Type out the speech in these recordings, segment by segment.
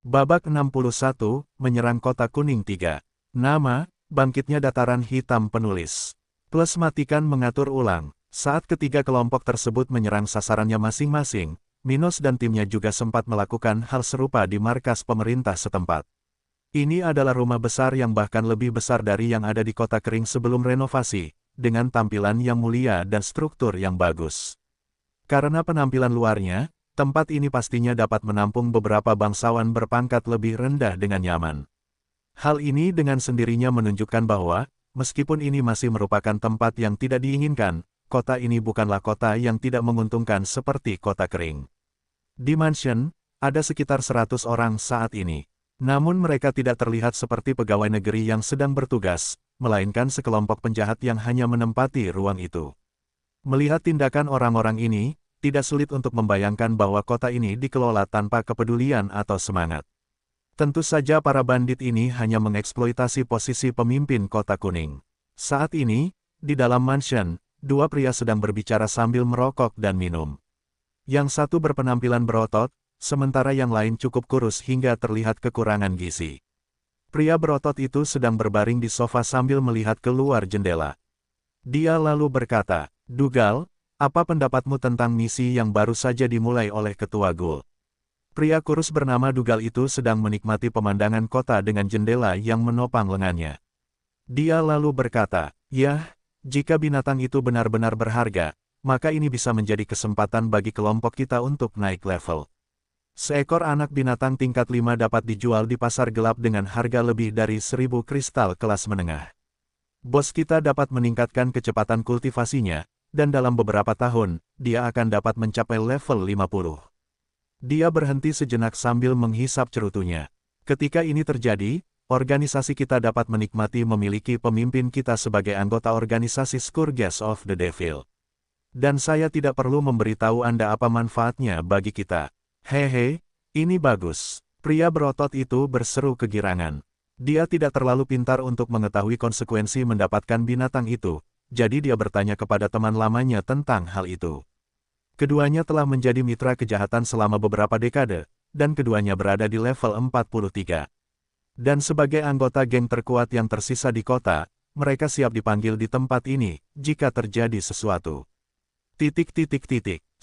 Babak 61, menyerang Kota Kuning 3. Nama, Bangkitnya Dataran Hitam Penulis. Plus matikan mengatur ulang. Saat ketiga kelompok tersebut menyerang sasarannya masing-masing, Minos dan timnya juga sempat melakukan hal serupa di markas pemerintah setempat. Ini adalah rumah besar yang bahkan lebih besar dari yang ada di Kota Kering sebelum renovasi, dengan tampilan yang mulia dan struktur yang bagus. Karena penampilan luarnya, tempat ini pastinya dapat menampung beberapa bangsawan berpangkat lebih rendah dengan nyaman. Hal ini dengan sendirinya menunjukkan bahwa, meskipun ini masih merupakan tempat yang tidak diinginkan, kota ini bukanlah kota yang tidak menguntungkan seperti Kota Kering. Di mansion, ada sekitar 100 orang saat ini. Namun mereka tidak terlihat seperti pegawai negeri yang sedang bertugas, melainkan sekelompok penjahat yang hanya menempati ruang itu. Melihat tindakan orang-orang ini, tidak sulit untuk membayangkan bahwa kota ini dikelola tanpa kepedulian atau semangat. Tentu saja para bandit ini hanya mengeksploitasi posisi pemimpin Kota Kuning. Saat ini, di dalam mansion, dua pria sedang berbicara sambil merokok dan minum. Yang satu berpenampilan berotot, sementara yang lain cukup kurus hingga terlihat kekurangan gizi. Pria berotot itu sedang berbaring di sofa sambil melihat keluar jendela. Dia lalu berkata, "Dugal, apa pendapatmu tentang misi yang baru saja dimulai oleh Ketua Gul?" Pria kurus bernama Dugal itu sedang menikmati pemandangan kota dengan jendela yang menopang lengannya. Dia lalu berkata, "Yah, jika binatang itu benar-benar berharga, maka ini bisa menjadi kesempatan bagi kelompok kita untuk naik level. Seekor anak binatang tingkat 5 dapat dijual di pasar gelap dengan harga lebih dari 1000 kristal kelas menengah. Bos kita dapat meningkatkan kecepatan kultivasinya, dan dalam beberapa tahun, dia akan dapat mencapai level 50. Dia berhenti sejenak sambil menghisap cerutunya. Ketika ini terjadi, organisasi kita dapat menikmati memiliki pemimpin kita sebagai anggota organisasi Scourges of the Devil. Dan saya tidak perlu memberitahu Anda apa manfaatnya bagi kita. Hehe, ini bagus." Pria berotot itu berseru kegirangan. Dia tidak terlalu pintar untuk mengetahui konsekuensi mendapatkan binatang itu, jadi dia bertanya kepada teman lamanya tentang hal itu. Keduanya telah menjadi mitra kejahatan selama beberapa dekade, dan keduanya berada di level 43. Dan sebagai anggota geng terkuat yang tersisa di kota, mereka siap dipanggil di tempat ini, jika terjadi sesuatu.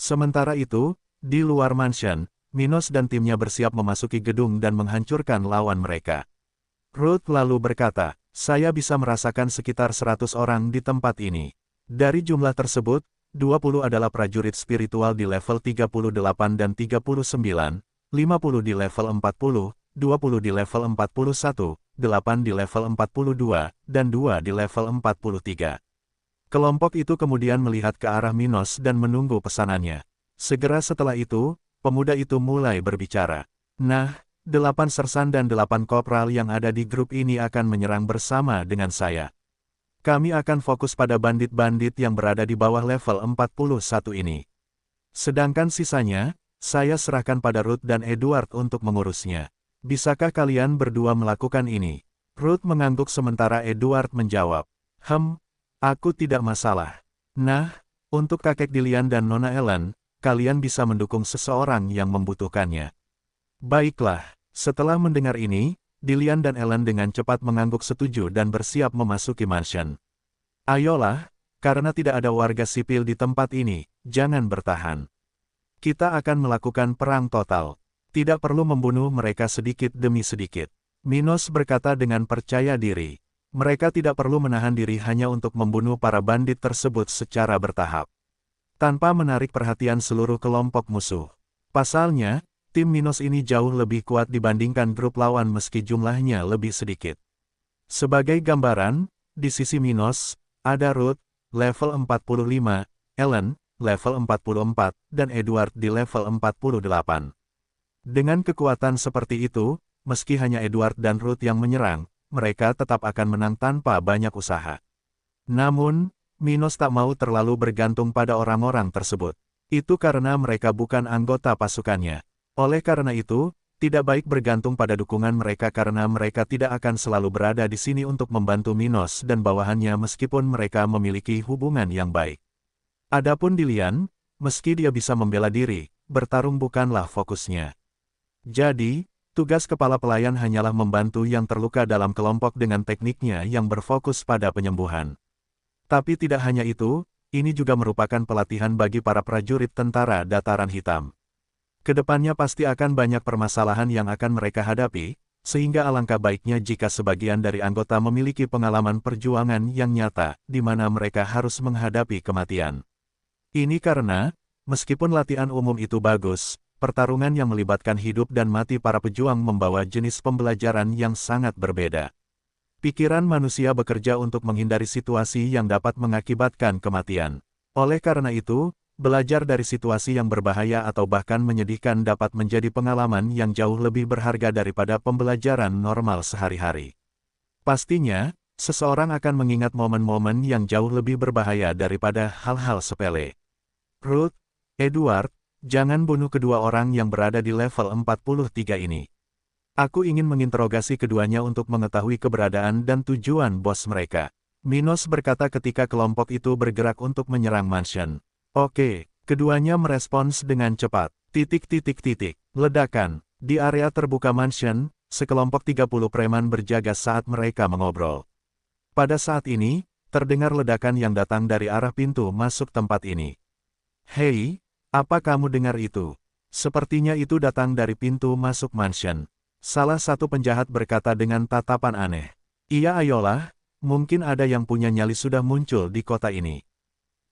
Sementara itu, di luar mansion, Minos dan timnya bersiap memasuki gedung dan menghancurkan lawan mereka. Ruth lalu berkata, "Saya bisa merasakan sekitar 100 orang di tempat ini. Dari jumlah tersebut, 20 adalah prajurit spiritual di level 38 dan 39, 50 di level 40, 20 di level 41, 8 di level 42, dan 2 di level 43. Kelompok itu kemudian melihat ke arah Minos dan menunggu pesanannya. Segera setelah itu, pemuda itu mulai berbicara. "Nah, 8 sersan dan 8 kopral yang ada di grup ini akan menyerang bersama dengan saya. Kami akan fokus pada bandit-bandit yang berada di bawah level 41 ini. Sedangkan sisanya, saya serahkan pada Ruth dan Edward untuk mengurusnya. Bisakah kalian berdua melakukan ini?" Ruth mengangguk sementara Edward menjawab, Aku tidak masalah. Nah, untuk kakek Dilian dan Nona Ellen, kalian bisa mendukung seseorang yang membutuhkannya." "Baiklah." Setelah mendengar ini, Dilian dan Ellen dengan cepat mengangguk setuju dan bersiap memasuki mansion. "Ayolah, karena tidak ada warga sipil di tempat ini, jangan bertahan. Kita akan melakukan perang total. Tidak perlu membunuh mereka sedikit demi sedikit." Minos berkata dengan percaya diri. Mereka tidak perlu menahan diri hanya untuk membunuh para bandit tersebut secara bertahap, tanpa menarik perhatian seluruh kelompok musuh. Pasalnya, tim Minos ini jauh lebih kuat dibandingkan grup lawan meski jumlahnya lebih sedikit. Sebagai gambaran, di sisi Minos, ada Ruth, level 45, Ellen, level 44, dan Edward di level 48. Dengan kekuatan seperti itu, meski hanya Edward dan Ruth yang menyerang, mereka tetap akan menang tanpa banyak usaha. Namun, Minos tak mau terlalu bergantung pada orang-orang tersebut. Itu karena mereka bukan anggota pasukannya. Oleh karena itu, tidak baik bergantung pada dukungan mereka karena mereka tidak akan selalu berada di sini untuk membantu Minos dan bawahannya meskipun mereka memiliki hubungan yang baik. Adapun Dilian, meski dia bisa membela diri, bertarung bukanlah fokusnya. Jadi, Tugas kepala pelayan hanyalah membantu yang terluka dalam kelompok dengan tekniknya yang berfokus pada penyembuhan. Tapi tidak hanya itu, ini juga merupakan pelatihan bagi para prajurit tentara dataran hitam. Kedepannya pasti akan banyak permasalahan yang akan mereka hadapi, sehingga alangkah baiknya jika sebagian dari anggota memiliki pengalaman perjuangan yang nyata, di mana mereka harus menghadapi kematian. Ini karena, meskipun latihan umum itu bagus, pertarungan yang melibatkan hidup dan mati para pejuang membawa jenis pembelajaran yang sangat berbeda. Pikiran manusia bekerja untuk menghindari situasi yang dapat mengakibatkan kematian. Oleh karena itu, belajar dari situasi yang berbahaya atau bahkan menyedihkan dapat menjadi pengalaman yang jauh lebih berharga daripada pembelajaran normal sehari-hari. Pastinya, seseorang akan mengingat momen-momen yang jauh lebih berbahaya daripada hal-hal sepele. Ruth, Edward, jangan bunuh kedua orang yang berada di level 43 ini. Aku ingin menginterogasi keduanya untuk mengetahui keberadaan dan tujuan bos mereka. Minos berkata ketika kelompok itu bergerak untuk menyerang mansion. Oke, keduanya merespons dengan cepat. Ledakan. Di area terbuka mansion, sekelompok 30 preman berjaga saat mereka mengobrol. Pada saat ini, terdengar ledakan yang datang dari arah pintu masuk tempat ini. Hei, apa kamu dengar itu? Sepertinya itu datang dari pintu masuk mansion. Salah satu penjahat berkata dengan tatapan aneh. Iya ayolah, mungkin ada yang punya nyali sudah muncul di kota ini.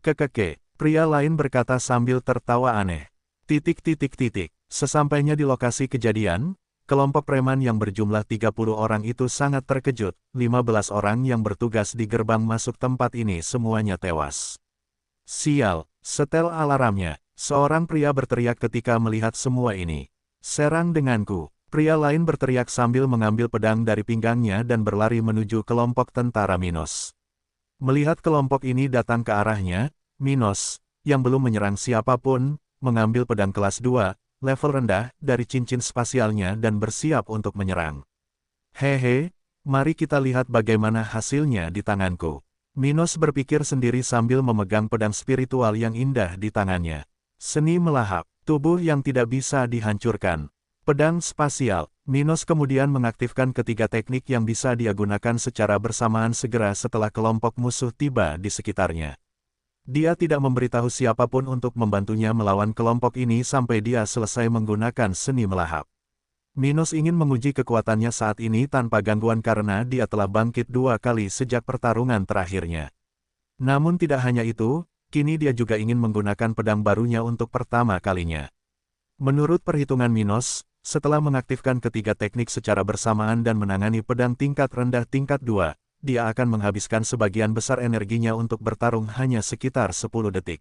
Kekeke, pria lain berkata sambil tertawa aneh. Sesampainya di lokasi kejadian, kelompok preman yang berjumlah 30 orang itu sangat terkejut. 15 orang yang bertugas di gerbang masuk tempat ini semuanya tewas. Sial, setel alarmnya. Seorang pria berteriak ketika melihat semua ini. Serang denganku. Pria lain berteriak sambil mengambil pedang dari pinggangnya dan berlari menuju kelompok tentara Minos. Melihat kelompok ini datang ke arahnya, Minos, yang belum menyerang siapapun, mengambil pedang kelas 2, level rendah, dari cincin spasialnya dan bersiap untuk menyerang. Hehe, mari kita lihat bagaimana hasilnya di tanganku. Minos berpikir sendiri sambil memegang pedang spiritual yang indah di tangannya. Seni melahap, tubuh yang tidak bisa dihancurkan. Pedang spasial, Minos kemudian mengaktifkan ketiga teknik yang bisa dia gunakan secara bersamaan segera setelah kelompok musuh tiba di sekitarnya. Dia tidak memberitahu siapapun untuk membantunya melawan kelompok ini sampai dia selesai menggunakan seni melahap. Minos ingin menguji kekuatannya saat ini tanpa gangguan karena dia telah bangkit 2 kali sejak pertarungan terakhirnya. Namun tidak hanya itu, kini dia juga ingin menggunakan pedang barunya untuk pertama kalinya. Menurut perhitungan Minos, setelah mengaktifkan ketiga teknik secara bersamaan dan menangani pedang tingkat rendah tingkat 2, dia akan menghabiskan sebagian besar energinya untuk bertarung hanya sekitar 10 detik.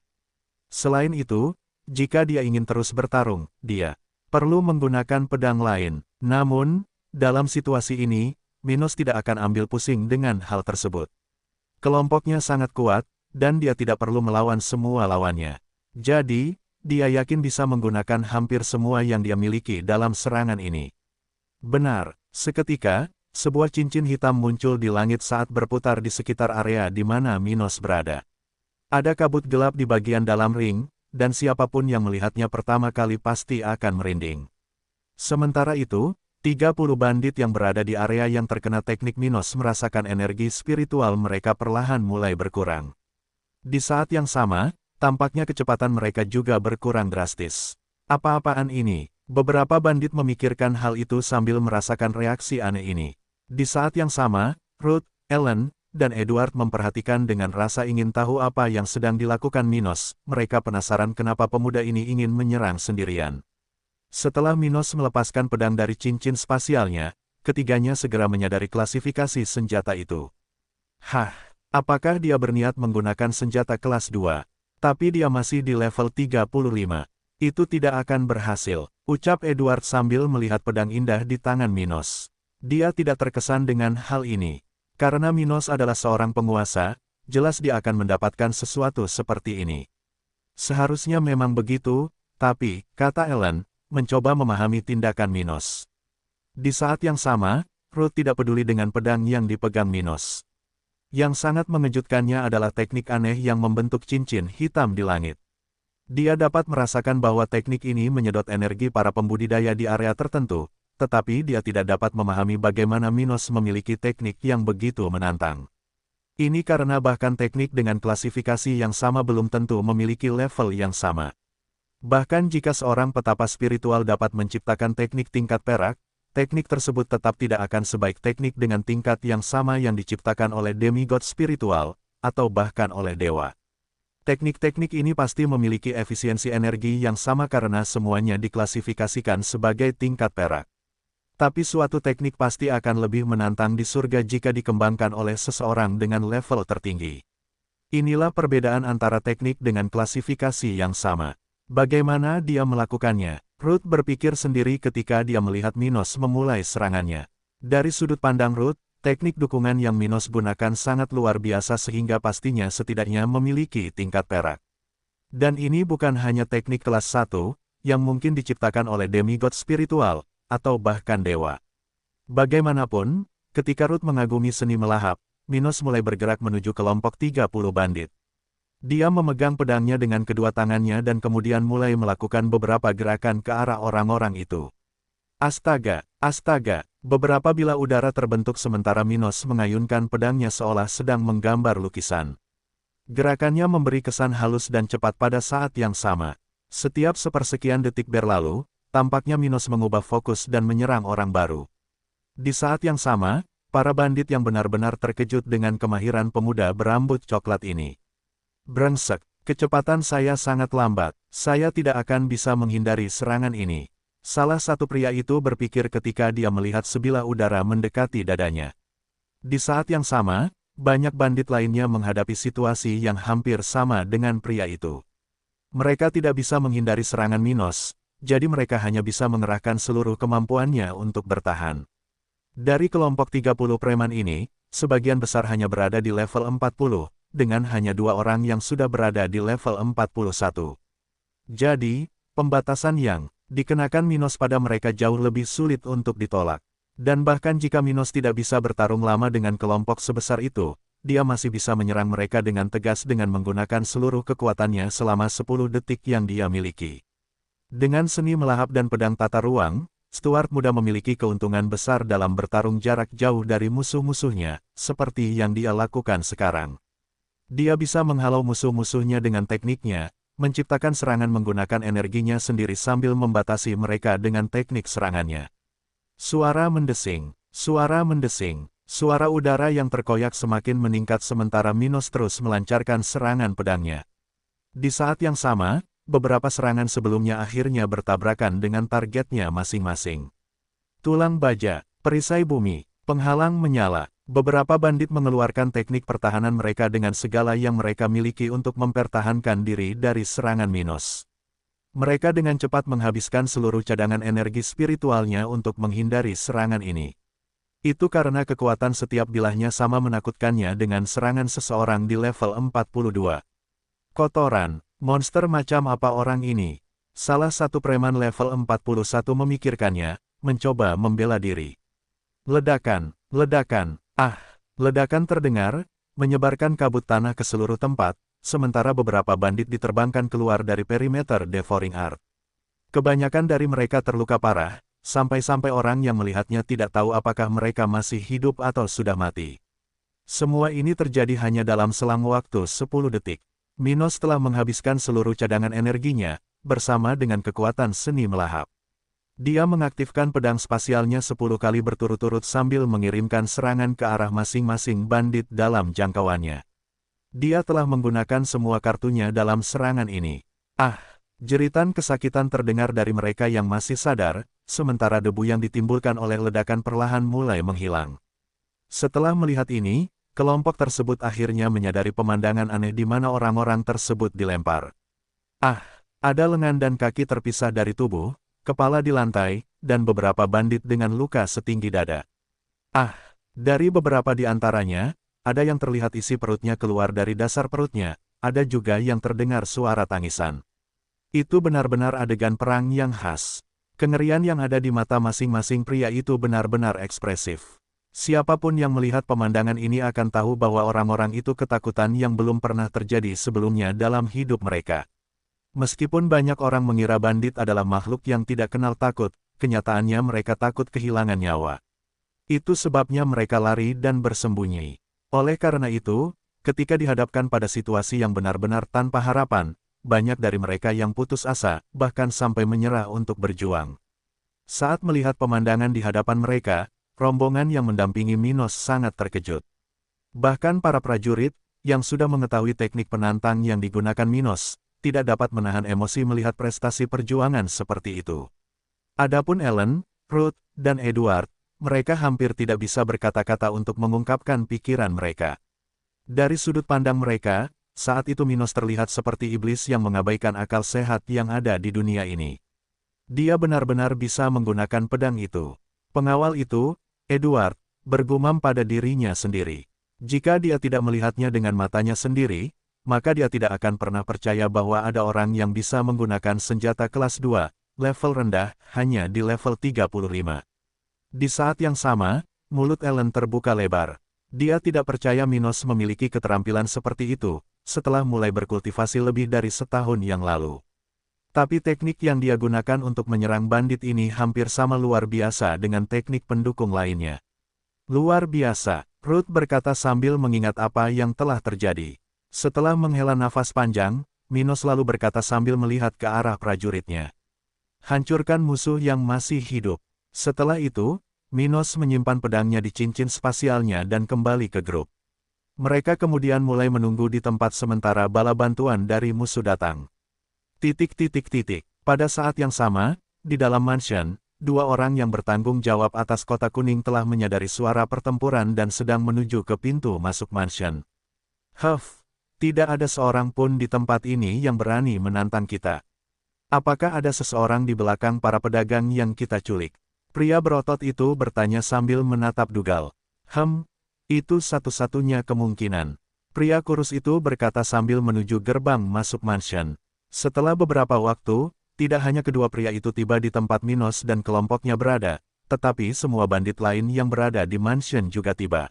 Selain itu, jika dia ingin terus bertarung, dia perlu menggunakan pedang lain. Namun, dalam situasi ini, Minos tidak akan ambil pusing dengan hal tersebut. Kelompoknya sangat kuat, dan dia tidak perlu melawan semua lawannya. Jadi, dia yakin bisa menggunakan hampir semua yang dia miliki dalam serangan ini. Benar, seketika, sebuah cincin hitam muncul di langit saat berputar di sekitar area di mana Minos berada. Ada kabut gelap di bagian dalam ring, dan siapapun yang melihatnya pertama kali pasti akan merinding. Sementara itu, 30 bandit yang berada di area yang terkena teknik Minos merasakan energi spiritual mereka perlahan mulai berkurang. Di saat yang sama, tampaknya kecepatan mereka juga berkurang drastis. Apa-apaan ini? Beberapa bandit memikirkan hal itu sambil merasakan reaksi aneh ini. Di saat yang sama, Ruth, Ellen, dan Edward memperhatikan dengan rasa ingin tahu apa yang sedang dilakukan Minos. Mereka penasaran kenapa pemuda ini ingin menyerang sendirian. Setelah Minos melepaskan pedang dari cincin spasialnya, ketiganya segera menyadari klasifikasi senjata itu. Hah, apakah dia berniat menggunakan senjata kelas 2? Tapi dia masih di level 35. Itu tidak akan berhasil, ucap Edward sambil melihat pedang indah di tangan Minos. Dia tidak terkesan dengan hal ini. Karena Minos adalah seorang penguasa, jelas dia akan mendapatkan sesuatu seperti ini. Seharusnya memang begitu, tapi, kata Ellen, mencoba memahami tindakan Minos. Di saat yang sama, Ruth tidak peduli dengan pedang yang dipegang Minos. Yang sangat mengejutkannya adalah teknik aneh yang membentuk cincin hitam di langit. Dia dapat merasakan bahwa teknik ini menyedot energi para pembudidaya di area tertentu, tetapi dia tidak dapat memahami bagaimana Minos memiliki teknik yang begitu menantang. Ini karena bahkan teknik dengan klasifikasi yang sama belum tentu memiliki level yang sama. Bahkan jika seorang petapa spiritual dapat menciptakan teknik tingkat perak, teknik tersebut tetap tidak akan sebaik teknik dengan tingkat yang sama yang diciptakan oleh demigod spiritual, atau bahkan oleh dewa. Teknik-teknik ini pasti memiliki efisiensi energi yang sama karena semuanya diklasifikasikan sebagai tingkat perak. Tapi suatu teknik pasti akan lebih menantang di surga jika dikembangkan oleh seseorang dengan level tertinggi. Inilah perbedaan antara teknik dengan klasifikasi yang sama. Bagaimana dia melakukannya? Ruth berpikir sendiri ketika dia melihat Minos memulai serangannya. Dari sudut pandang Ruth, teknik dukungan yang Minos gunakan sangat luar biasa sehingga pastinya setidaknya memiliki tingkat perak. Dan ini bukan hanya teknik kelas 1, yang mungkin diciptakan oleh demigod spiritual, atau bahkan dewa. Bagaimanapun, ketika Ruth mengagumi seni melahap, Minos mulai bergerak menuju kelompok 30 bandit. Dia memegang pedangnya dengan kedua tangannya dan kemudian mulai melakukan beberapa gerakan ke arah orang-orang itu. Astaga, astaga, beberapa bilah udara terbentuk sementara Minos mengayunkan pedangnya seolah sedang menggambar lukisan. Gerakannya memberi kesan halus dan cepat pada saat yang sama. Setiap sepersekian detik berlalu, tampaknya Minos mengubah fokus dan menyerang orang baru. Di saat yang sama, para bandit yang benar-benar terkejut dengan kemahiran pemuda berambut coklat ini. Brengsek, kecepatan saya sangat lambat, saya tidak akan bisa menghindari serangan ini. Salah satu pria itu berpikir ketika dia melihat sebilah udara mendekati dadanya. Di saat yang sama, banyak bandit lainnya menghadapi situasi yang hampir sama dengan pria itu. Mereka tidak bisa menghindari serangan Minos, jadi mereka hanya bisa mengerahkan seluruh kemampuannya untuk bertahan. Dari kelompok 30 preman ini, sebagian besar hanya berada di level 40, dengan hanya 2 orang yang sudah berada di level 41. Jadi, pembatasan yang dikenakan Minos pada mereka jauh lebih sulit untuk ditolak. Dan bahkan jika Minos tidak bisa bertarung lama dengan kelompok sebesar itu, dia masih bisa menyerang mereka dengan tegas dengan menggunakan seluruh kekuatannya selama 10 detik yang dia miliki. Dengan seni melahap dan pedang tata ruang, Stuart muda memiliki keuntungan besar dalam bertarung jarak jauh dari musuh-musuhnya, seperti yang dia lakukan sekarang. Dia bisa menghalau musuh-musuhnya dengan tekniknya, menciptakan serangan menggunakan energinya sendiri sambil membatasi mereka dengan teknik serangannya. Suara mendesing, suara mendesing, suara udara yang terkoyak semakin meningkat sementara Minos terus melancarkan serangan pedangnya. Di saat yang sama, beberapa serangan sebelumnya akhirnya bertabrakan dengan targetnya masing-masing. Tulang baja, perisai bumi, penghalang menyala. Beberapa bandit mengeluarkan teknik pertahanan mereka dengan segala yang mereka miliki untuk mempertahankan diri dari serangan Minos. Mereka dengan cepat menghabiskan seluruh cadangan energi spiritualnya untuk menghindari serangan ini. Itu karena kekuatan setiap bilahnya sama menakutkannya dengan serangan seseorang di level 42. Kotoran, monster macam apa orang ini? Salah satu preman level 41 memikirkannya, mencoba membela diri. Ledakan, ledakan, ledakan terdengar, menyebarkan kabut tanah ke seluruh tempat, sementara beberapa bandit diterbangkan keluar dari perimeter Devouring Earth. Kebanyakan dari mereka terluka parah, sampai-sampai orang yang melihatnya tidak tahu apakah mereka masih hidup atau sudah mati. Semua ini terjadi hanya dalam selang waktu 10 detik. Minos telah menghabiskan seluruh cadangan energinya, bersama dengan kekuatan seni melahap. Dia mengaktifkan pedang spasialnya 10 kali berturut-turut sambil mengirimkan serangan ke arah masing-masing bandit dalam jangkauannya. Dia telah menggunakan semua kartunya dalam serangan ini. Jeritan kesakitan terdengar dari mereka yang masih sadar, sementara debu yang ditimbulkan oleh ledakan perlahan mulai menghilang. Setelah melihat ini, kelompok tersebut akhirnya menyadari pemandangan aneh di mana orang-orang tersebut dilempar. Ada lengan dan kaki terpisah dari tubuh, kepala di lantai, dan beberapa bandit dengan luka setinggi dada. Dari beberapa di antaranya, ada yang terlihat isi perutnya keluar dari dasar perutnya, ada juga yang terdengar suara tangisan. Itu benar-benar adegan perang yang khas. Kengerian yang ada di mata masing-masing pria itu benar-benar ekspresif. Siapapun yang melihat pemandangan ini akan tahu bahwa orang-orang itu ketakutan yang belum pernah terjadi sebelumnya dalam hidup mereka. Meskipun banyak orang mengira bandit adalah makhluk yang tidak kenal takut, kenyataannya mereka takut kehilangan nyawa. Itu sebabnya mereka lari dan bersembunyi. Oleh karena itu, ketika dihadapkan pada situasi yang benar-benar tanpa harapan, banyak dari mereka yang putus asa, bahkan sampai menyerah untuk berjuang. Saat melihat pemandangan di hadapan mereka, rombongan yang mendampingi Minos sangat terkejut. Bahkan para prajurit, yang sudah mengetahui teknik penantang yang digunakan Minos, tidak dapat menahan emosi melihat prestasi perjuangan seperti itu. Adapun Ellen, Ruth, dan Edward, mereka hampir tidak bisa berkata-kata untuk mengungkapkan pikiran mereka. Dari sudut pandang mereka, saat itu Minos terlihat seperti iblis yang mengabaikan akal sehat yang ada di dunia ini. Dia benar-benar bisa menggunakan pedang itu. Pengawal itu, Edward, bergumam pada dirinya sendiri. Jika dia tidak melihatnya dengan matanya sendiri, maka dia tidak akan pernah percaya bahwa ada orang yang bisa menggunakan senjata kelas 2, level rendah, hanya di level 35. Di saat yang sama, mulut Ellen terbuka lebar. Dia tidak percaya Minos memiliki keterampilan seperti itu, setelah mulai berkultivasi lebih dari setahun yang lalu. Tapi teknik yang dia gunakan untuk menyerang bandit ini hampir sama luar biasa dengan teknik pendukung lainnya. Luar biasa, Ruth berkata sambil mengingat apa yang telah terjadi. Setelah menghela nafas panjang, Minos lalu berkata sambil melihat ke arah prajuritnya. Hancurkan musuh yang masih hidup. Setelah itu, Minos menyimpan pedangnya di cincin spasialnya dan kembali ke grup. Mereka kemudian mulai menunggu di tempat sementara bala bantuan dari musuh datang. Pada saat yang sama, di dalam mansion, dua orang yang bertanggung jawab atas kota kuning telah menyadari suara pertempuran dan sedang menuju ke pintu masuk mansion. Tidak ada seorang pun di tempat ini yang berani menantang kita. Apakah ada seseorang di belakang para pedagang yang kita culik? Pria berotot itu bertanya sambil menatap Dougal. Itu satu-satunya kemungkinan. Pria kurus itu berkata sambil menuju gerbang masuk mansion. Setelah beberapa waktu, tidak hanya kedua pria itu tiba di tempat Minos dan kelompoknya berada, tetapi semua bandit lain yang berada di mansion juga tiba.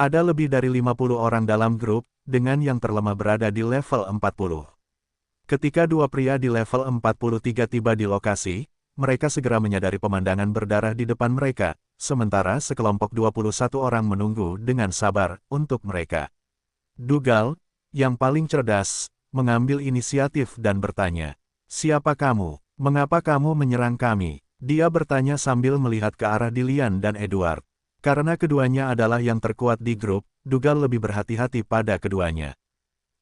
Ada lebih dari 50 orang dalam grup, dengan yang terlemah berada di level 40. Ketika dua pria di level 43 tiba di lokasi, mereka segera menyadari pemandangan berdarah di depan mereka, sementara sekelompok 21 orang menunggu dengan sabar untuk mereka. Dougal, yang paling cerdas, mengambil inisiatif dan bertanya, "Siapa kamu? Mengapa kamu menyerang kami?" Dia bertanya sambil melihat ke arah Dillian dan Edward. Karena keduanya adalah yang terkuat di grup, Dougal lebih berhati-hati pada keduanya.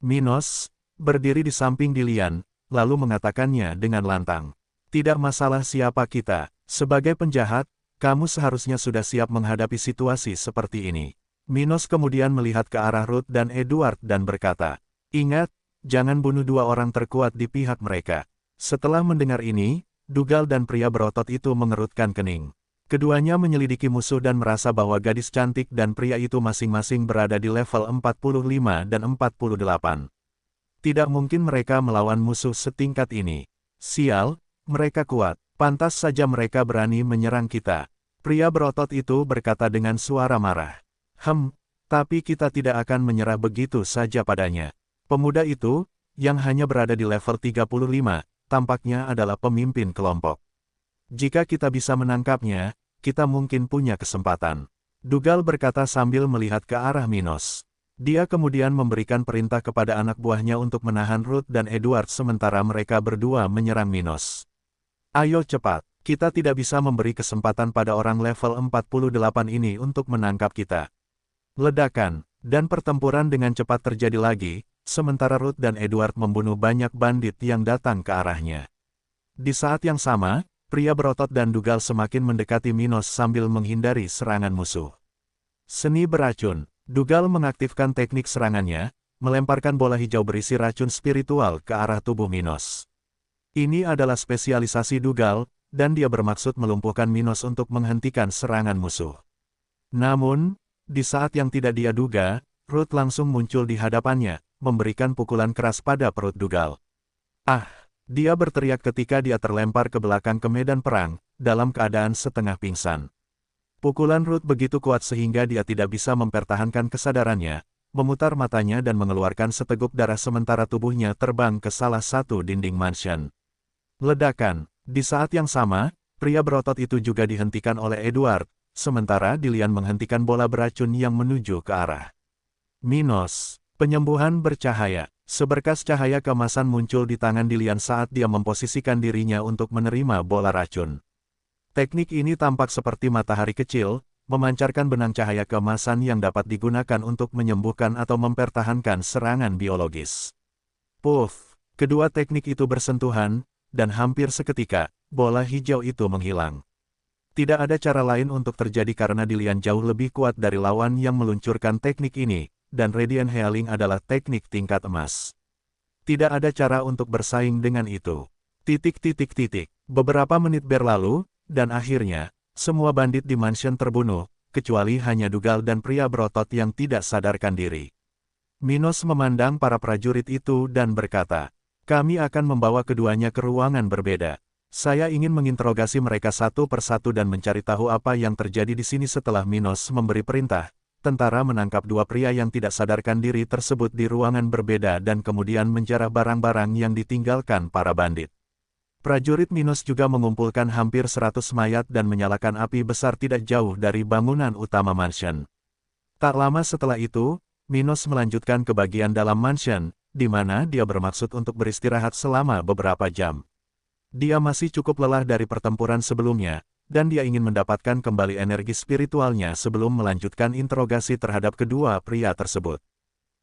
Minos, berdiri di samping Dillian, lalu mengatakannya dengan lantang. Tidak masalah siapa kita, sebagai penjahat, kamu seharusnya sudah siap menghadapi situasi seperti ini. Minos kemudian melihat ke arah Ruth dan Edward dan berkata, "Ingat, jangan bunuh dua orang terkuat di pihak mereka." Setelah mendengar ini, Dougal dan pria berotot itu mengerutkan kening. Keduanya menyelidiki musuh dan merasa bahwa gadis cantik dan pria itu masing-masing berada di level 45 dan 48. Tidak mungkin mereka melawan musuh setingkat ini. Sial, mereka kuat, pantas saja mereka berani menyerang kita. Pria berotot itu berkata dengan suara marah. Tapi kita tidak akan menyerah begitu saja padanya. Pemuda itu, yang hanya berada di level 35, tampaknya adalah pemimpin kelompok. Jika kita bisa menangkapnya, kita mungkin punya kesempatan. Dougal berkata sambil melihat ke arah Minos. Dia kemudian memberikan perintah kepada anak buahnya untuk menahan Ruth dan Edward sementara mereka berdua menyerang Minos. Ayo cepat, kita tidak bisa memberi kesempatan pada orang level 48 ini untuk menangkap kita. Ledakan, dan pertempuran dengan cepat terjadi lagi, sementara Ruth dan Edward membunuh banyak bandit yang datang ke arahnya. Di saat yang sama, pria berotot dan Dougal semakin mendekati Minos sambil menghindari serangan musuh. Seni beracun. Dougal mengaktifkan teknik serangannya, melemparkan bola hijau berisi racun spiritual ke arah tubuh Minos. Ini adalah spesialisasi Dougal, dan dia bermaksud melumpuhkan Minos untuk menghentikan serangan musuh. Namun, di saat yang tidak dia duga, Ruth langsung muncul di hadapannya, memberikan pukulan keras pada perut Dougal. Dia berteriak ketika dia terlempar ke belakang ke medan perang, dalam keadaan setengah pingsan. Pukulan Ruth begitu kuat sehingga dia tidak bisa mempertahankan kesadarannya, memutar matanya dan mengeluarkan seteguk darah sementara tubuhnya terbang ke salah satu dinding mansion. Ledakan. Di saat yang sama, pria berotot itu juga dihentikan oleh Edward, sementara Dillian menghentikan bola beracun yang menuju ke arah Minos. Penyembuhan bercahaya. Seberkas cahaya keemasan muncul di tangan Dillian saat dia memposisikan dirinya untuk menerima bola racun. Teknik ini tampak seperti matahari kecil, memancarkan benang cahaya keemasan yang dapat digunakan untuk menyembuhkan atau mempertahankan serangan biologis. Puff! Kedua teknik itu bersentuhan, dan hampir seketika, bola hijau itu menghilang. Tidak ada cara lain untuk terjadi karena Dillian jauh lebih kuat dari lawan yang meluncurkan teknik ini, dan Radiant Healing adalah teknik tingkat emas. Tidak ada cara untuk bersaing dengan itu. Beberapa menit berlalu, dan akhirnya, semua bandit di mansion terbunuh, kecuali hanya Dougal dan pria berotot yang tidak sadarkan diri. Minos memandang para prajurit itu dan berkata, "Kami akan membawa keduanya ke ruangan berbeda. Saya ingin menginterogasi mereka satu persatu dan mencari tahu apa yang terjadi di sini." Setelah Minos memberi perintah, tentara menangkap dua pria yang tidak sadarkan diri tersebut di ruangan berbeda dan kemudian menjarah barang-barang yang ditinggalkan para bandit. Prajurit Minos juga mengumpulkan hampir 100 mayat dan menyalakan api besar tidak jauh dari bangunan utama mansion. Tak lama setelah itu, Minos melanjutkan ke bagian dalam mansion, di mana dia bermaksud untuk beristirahat selama beberapa jam. Dia masih cukup lelah dari pertempuran sebelumnya, dan dia ingin mendapatkan kembali energi spiritualnya sebelum melanjutkan interogasi terhadap kedua pria tersebut.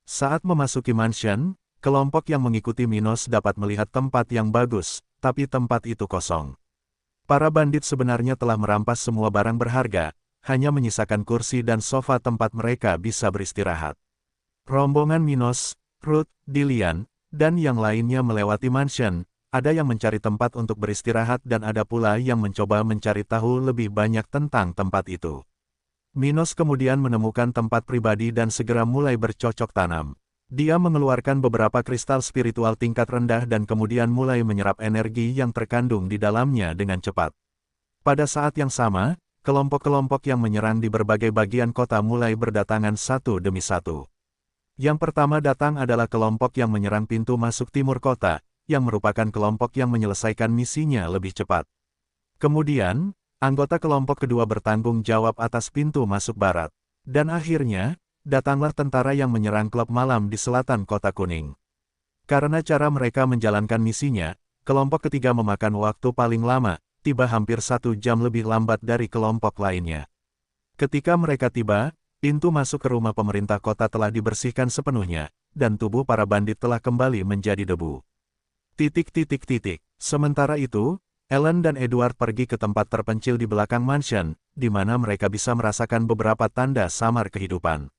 Saat memasuki mansion, kelompok yang mengikuti Minos dapat melihat tempat yang bagus, tapi tempat itu kosong. Para bandit sebenarnya telah merampas semua barang berharga, hanya menyisakan kursi dan sofa tempat mereka bisa beristirahat. Rombongan Minos, Ruth, Dillian, dan yang lainnya melewati mansion. Ada yang mencari tempat untuk beristirahat dan ada pula yang mencoba mencari tahu lebih banyak tentang tempat itu. Minos kemudian menemukan tempat pribadi dan segera mulai bercocok tanam. Dia mengeluarkan beberapa kristal spiritual tingkat rendah dan kemudian mulai menyerap energi yang terkandung di dalamnya dengan cepat. Pada saat yang sama, kelompok-kelompok yang menyerang di berbagai bagian kota mulai berdatangan satu demi satu. Yang pertama datang adalah kelompok yang menyerang pintu masuk timur kota, yang merupakan kelompok yang menyelesaikan misinya lebih cepat. Kemudian, anggota kelompok kedua bertanggung jawab atas pintu masuk barat. Dan akhirnya, datanglah tentara yang menyerang klub malam di selatan kota kuning. Karena cara mereka menjalankan misinya, kelompok ketiga memakan waktu paling lama, tiba hampir 1 jam lebih lambat dari kelompok lainnya. Ketika mereka tiba, pintu masuk ke rumah pemerintah kota telah dibersihkan sepenuhnya, dan tubuh para bandit telah kembali menjadi debu. Sementara itu, Ellen dan Edward pergi ke tempat terpencil di belakang mansion, di mana mereka bisa merasakan beberapa tanda samar kehidupan.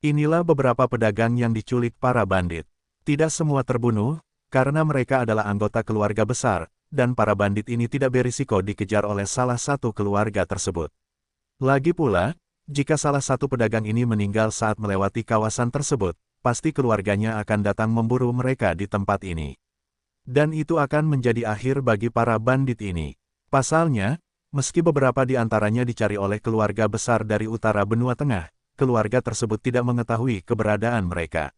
Inilah beberapa pedagang yang diculik para bandit. Tidak semua terbunuh, karena mereka adalah anggota keluarga besar, dan para bandit ini tidak berisiko dikejar oleh salah satu keluarga tersebut. Lagi pula, jika salah satu pedagang ini meninggal saat melewati kawasan tersebut, pasti keluarganya akan datang memburu mereka di tempat ini. Dan itu akan menjadi akhir bagi para bandit ini. Pasalnya, meski beberapa di antaranya dicari oleh keluarga besar dari utara benua tengah, keluarga tersebut tidak mengetahui keberadaan mereka.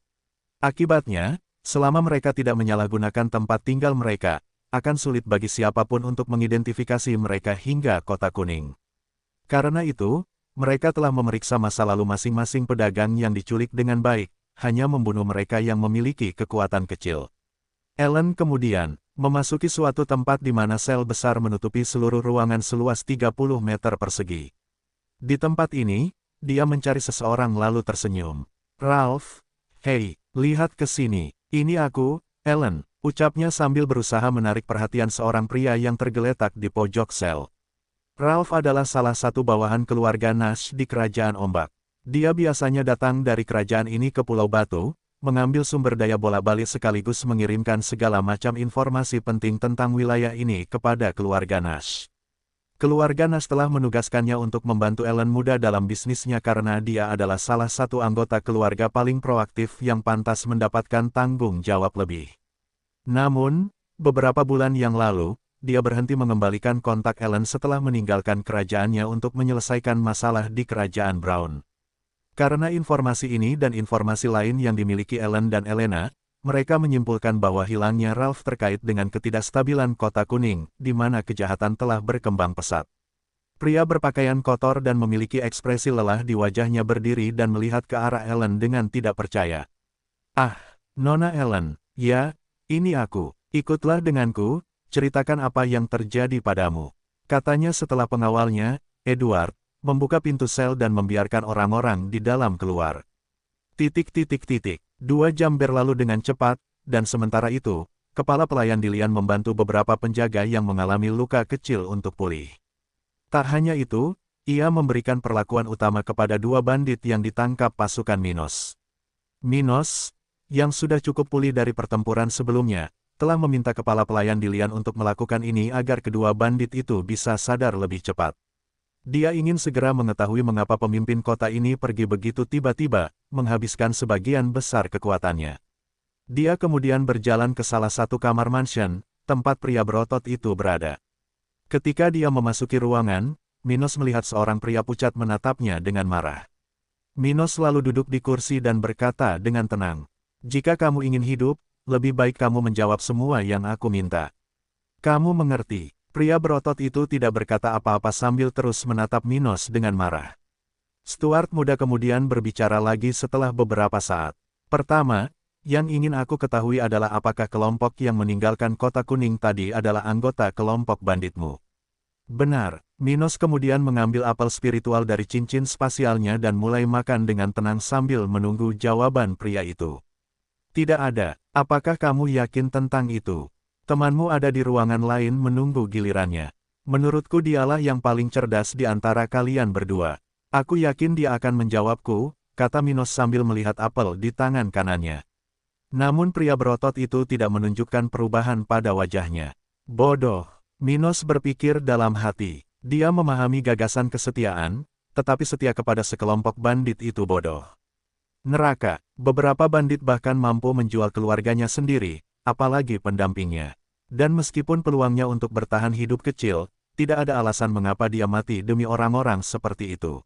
Akibatnya, selama mereka tidak menyalahgunakan tempat tinggal mereka, akan sulit bagi siapapun untuk mengidentifikasi mereka hingga kota kuning. Karena itu, mereka telah memeriksa masa lalu masing-masing pedagang yang diculik dengan baik, hanya membunuh mereka yang memiliki kekuatan kecil. Ellen kemudian memasuki suatu tempat di mana sel besar menutupi seluruh ruangan seluas 30 meter persegi. Di tempat ini, dia mencari seseorang lalu tersenyum. "Ralph, hei, lihat ke sini. Ini aku, Ellen," ucapnya sambil berusaha menarik perhatian seorang pria yang tergeletak di pojok sel. Ralph adalah salah satu bawahan keluarga Nash di Kerajaan Ombak. Dia biasanya datang dari kerajaan ini ke Pulau Batu, mengambil sumber daya bola-balik sekaligus mengirimkan segala macam informasi penting tentang wilayah ini kepada keluarga Nash. Keluarga Nash telah menugaskannya untuk membantu Ellen muda dalam bisnisnya karena dia adalah salah satu anggota keluarga paling proaktif yang pantas mendapatkan tanggung jawab lebih. Namun, beberapa bulan yang lalu, dia berhenti mengembalikan kontak Ellen setelah meninggalkan kerajaannya untuk menyelesaikan masalah di Kerajaan Brown. Karena informasi ini dan informasi lain yang dimiliki Ellen dan Elena, mereka menyimpulkan bahwa hilangnya Ralph terkait dengan ketidakstabilan Kota Kuning, di mana kejahatan telah berkembang pesat. Pria berpakaian kotor dan memiliki ekspresi lelah di wajahnya berdiri dan melihat ke arah Ellen dengan tidak percaya. "Ah, Nona Ellen, ya, ini aku. Ikutlah denganku, ceritakan apa yang terjadi padamu," katanya setelah pengawalnya, Edward, membuka pintu sel dan membiarkan orang-orang di dalam keluar. 2 jam berlalu dengan cepat, dan sementara itu, kepala pelayan Dilian membantu beberapa penjaga yang mengalami luka kecil untuk pulih. Tak hanya itu, ia memberikan perlakuan utama kepada 2 bandit yang ditangkap pasukan Minos. Minos, yang sudah cukup pulih dari pertempuran sebelumnya, telah meminta kepala pelayan Dilian untuk melakukan ini agar kedua bandit itu bisa sadar lebih cepat. Dia ingin segera mengetahui mengapa pemimpin kota ini pergi begitu tiba-tiba, menghabiskan sebagian besar kekuatannya. Dia kemudian berjalan ke salah satu kamar mansion, tempat pria berotot itu berada. Ketika dia memasuki ruangan, Minos melihat seorang pria pucat menatapnya dengan marah. Minos lalu duduk di kursi dan berkata dengan tenang, "Jika kamu ingin hidup, lebih baik kamu menjawab semua yang aku minta." "Kamu mengerti?" Pria berotot itu tidak berkata apa-apa sambil terus menatap Minos dengan marah. Stuart muda kemudian berbicara lagi setelah beberapa saat. "Pertama, yang ingin aku ketahui adalah apakah kelompok yang meninggalkan Kota Kuning tadi adalah anggota kelompok banditmu?" "Benar." Minos kemudian mengambil apel spiritual dari cincin spasialnya dan mulai makan dengan tenang sambil menunggu jawaban pria itu. "Tidak ada. Apakah kamu yakin tentang itu? Temanmu ada di ruangan lain menunggu gilirannya. Menurutku dialah yang paling cerdas di antara kalian berdua. Aku yakin dia akan menjawabku," kata Minos sambil melihat apel di tangan kanannya. Namun pria berotot itu tidak menunjukkan perubahan pada wajahnya. "Bodoh," Minos berpikir dalam hati. Dia memahami gagasan kesetiaan, tetapi setia kepada sekelompok bandit itu bodoh. Neraka, beberapa bandit bahkan mampu menjual keluarganya sendiri, apalagi pendampingnya. Dan meskipun peluangnya untuk bertahan hidup kecil, tidak ada alasan mengapa dia mati demi orang-orang seperti itu.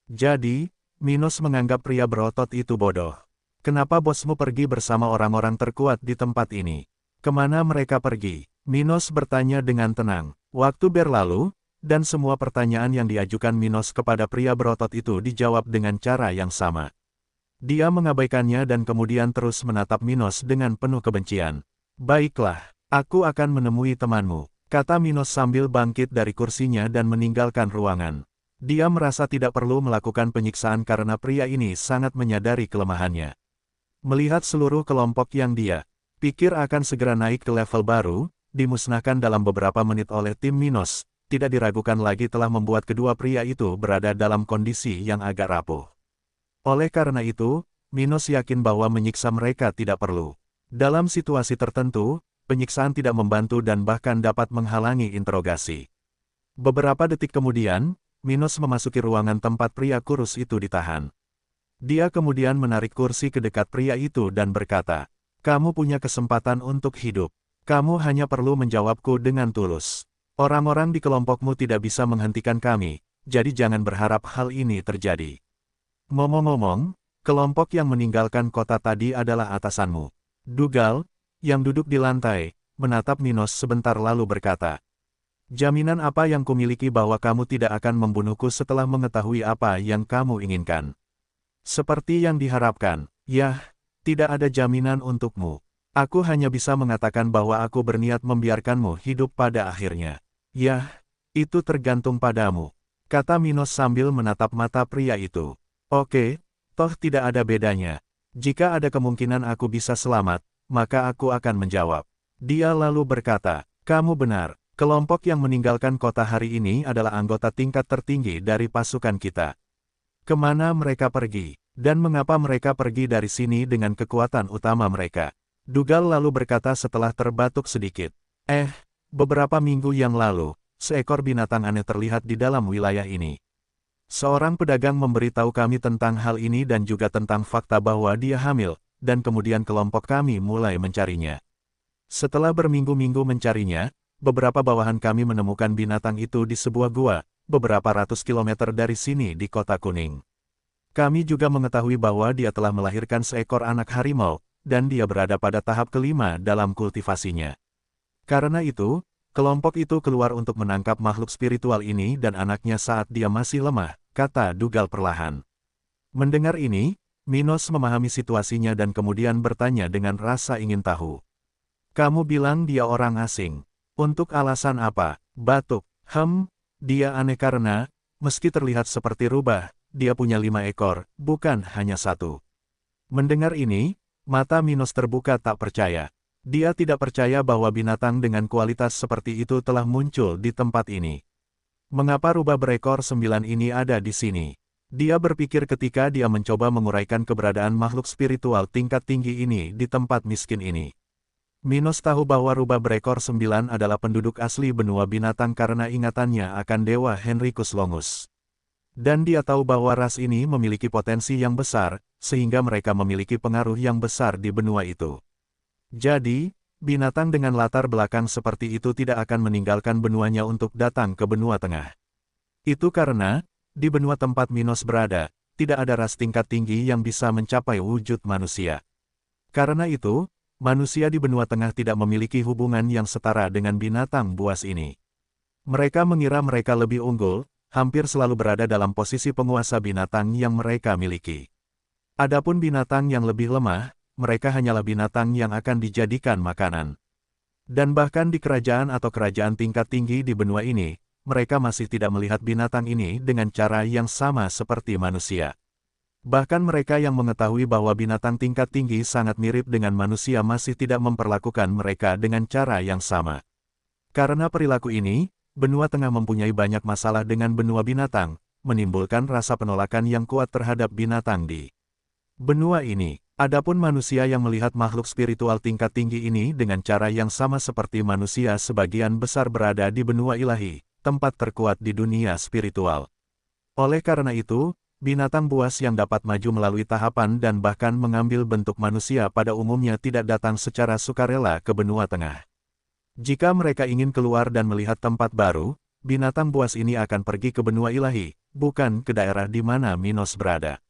Jadi, Minos menganggap pria berotot itu bodoh. "Kenapa bosmu pergi bersama orang-orang terkuat di tempat ini? Kemana mereka pergi?" Minos bertanya dengan tenang. Waktu berlalu, dan semua pertanyaan yang diajukan Minos kepada pria berotot itu dijawab dengan cara yang sama. Dia mengabaikannya dan kemudian terus menatap Minos dengan penuh kebencian. "Baiklah. Aku akan menemui temanmu," kata Minos sambil bangkit dari kursinya dan meninggalkan ruangan. Dia merasa tidak perlu melakukan penyiksaan karena pria ini sangat menyadari kelemahannya. Melihat seluruh kelompok yang dia pikir akan segera naik ke level baru, dimusnahkan dalam beberapa menit oleh tim Minos, tidak diragukan lagi telah membuat kedua pria itu berada dalam kondisi yang agak rapuh. Oleh karena itu, Minos yakin bahwa menyiksa mereka tidak perlu. Dalam situasi tertentu, penyiksaan tidak membantu dan bahkan dapat menghalangi interogasi. Beberapa detik kemudian, Minos memasuki ruangan tempat pria kurus itu ditahan. Dia kemudian menarik kursi ke dekat pria itu dan berkata, "Kamu punya kesempatan untuk hidup. Kamu hanya perlu menjawabku dengan tulus. Orang-orang di kelompokmu tidak bisa menghentikan kami, jadi jangan berharap hal ini terjadi." "Ngomong-ngomong, kelompok yang meninggalkan kota tadi adalah atasanmu." Dougal, yang duduk di lantai, menatap Minos sebentar lalu berkata, "Jaminan apa yang kumiliki bahwa kamu tidak akan membunuhku setelah mengetahui apa yang kamu inginkan?" "Seperti yang diharapkan, yah, tidak ada jaminan untukmu. Aku hanya bisa mengatakan bahwa aku berniat membiarkanmu hidup pada akhirnya." "Yah, itu tergantung padamu," kata Minos sambil menatap mata pria itu. "Oke, toh tidak ada bedanya. Jika ada kemungkinan aku bisa selamat, maka aku akan menjawab." Dia lalu berkata, "Kamu benar, kelompok yang meninggalkan kota hari ini adalah anggota tingkat tertinggi dari pasukan kita. Kemana mereka pergi, dan mengapa mereka pergi dari sini dengan kekuatan utama mereka?" Dougal lalu berkata setelah terbatuk sedikit. Beberapa minggu yang lalu, seekor binatang aneh terlihat di dalam wilayah ini. Seorang pedagang memberitahu kami tentang hal ini dan juga tentang fakta bahwa dia hamil, dan kemudian kelompok kami mulai mencarinya. Setelah berminggu-minggu mencarinya, beberapa bawahan kami menemukan binatang itu di sebuah gua, beberapa ratus kilometer dari sini di Kota Kuning. Kami juga mengetahui bahwa dia telah melahirkan seekor anak harimau, dan dia berada pada tahap kelima dalam kultivasinya. Karena itu, kelompok itu keluar untuk menangkap makhluk spiritual ini dan anaknya saat dia masih lemah, kata Dougal perlahan. Mendengar ini, Minos memahami situasinya dan kemudian bertanya dengan rasa ingin tahu. Kamu bilang dia orang asing. Untuk alasan apa? Batuk. Dia aneh karena, meski terlihat seperti rubah, dia punya 5 ekor, bukan hanya 1. Mendengar ini, mata Minos terbuka tak percaya. Dia tidak percaya bahwa binatang dengan kualitas seperti itu telah muncul di tempat ini. Mengapa rubah berekor 9 ini ada di sini? Dia berpikir ketika dia mencoba menguraikan keberadaan makhluk spiritual tingkat tinggi ini di tempat miskin ini. Minos tahu bahwa rubah berekor 9 adalah penduduk asli benua binatang karena ingatannya akan dewa Henricus Longus. Dan dia tahu bahwa ras ini memiliki potensi yang besar, sehingga mereka memiliki pengaruh yang besar di benua itu. Jadi, binatang dengan latar belakang seperti itu tidak akan meninggalkan benuanya untuk datang ke benua tengah. Itu karena, di benua tempat Minos berada, tidak ada ras tingkat tinggi yang bisa mencapai wujud manusia. Karena itu, manusia di benua tengah tidak memiliki hubungan yang setara dengan binatang buas ini. Mereka mengira mereka lebih unggul, hampir selalu berada dalam posisi penguasa binatang yang mereka miliki. Adapun binatang yang lebih lemah, mereka hanyalah binatang yang akan dijadikan makanan. Dan bahkan di kerajaan atau kerajaan tingkat tinggi di benua ini, mereka masih tidak melihat binatang ini dengan cara yang sama seperti manusia. Bahkan mereka yang mengetahui bahwa binatang tingkat tinggi sangat mirip dengan manusia masih tidak memperlakukan mereka dengan cara yang sama. Karena perilaku ini, benua tengah mempunyai banyak masalah dengan benua binatang, menimbulkan rasa penolakan yang kuat terhadap binatang di benua ini. Adapun manusia yang melihat makhluk spiritual tingkat tinggi ini dengan cara yang sama seperti manusia sebagian besar berada di benua ilahi, tempat terkuat di dunia spiritual. Oleh karena itu, binatang buas yang dapat maju melalui tahapan dan bahkan mengambil bentuk manusia pada umumnya tidak datang secara sukarela ke benua tengah. Jika mereka ingin keluar dan melihat tempat baru, binatang buas ini akan pergi ke benua ilahi, bukan ke daerah di mana Minos berada.